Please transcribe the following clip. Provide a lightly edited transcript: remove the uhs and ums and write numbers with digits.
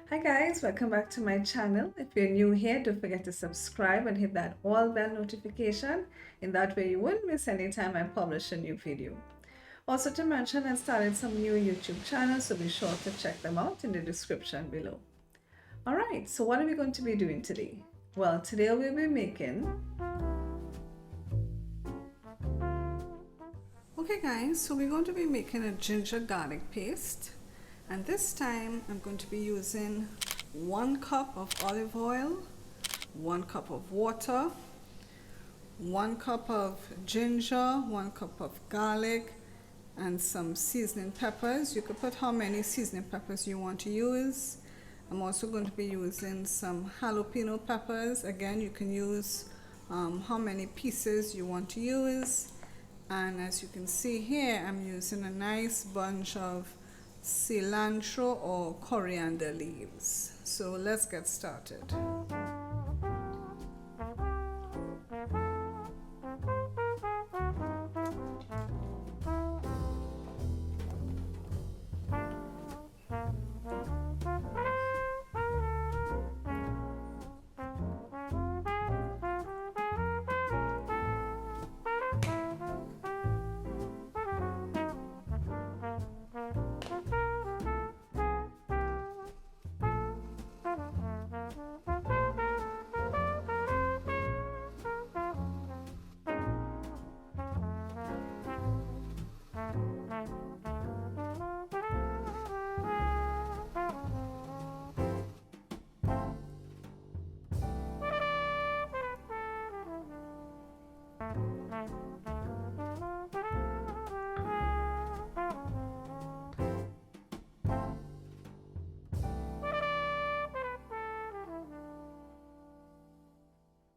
Hi guys, welcome back to my channel. If you're new here, don't forget to subscribe and hit that all bell notification. In that way you won't miss any time I publish a new video. Also to mention, I started some new YouTube channels, so be sure to check them out in the description below. Alright, so what are we going to be doing today? Well, today we'll be making... Okay guys, so we're going to be making a ginger garlic paste. And this time I'm going to be using 1 cup of olive oil, 1 cup of water, 1 cup of ginger, 1 cup of garlic, and some seasoning peppers. You could put how many seasoning peppers you want to use. I'm also going to be using some jalapeno peppers. Again, you can use how many pieces you want to use. And as you can see here, I'm using a nice bunch of cilantro or coriander leaves. So let's get started.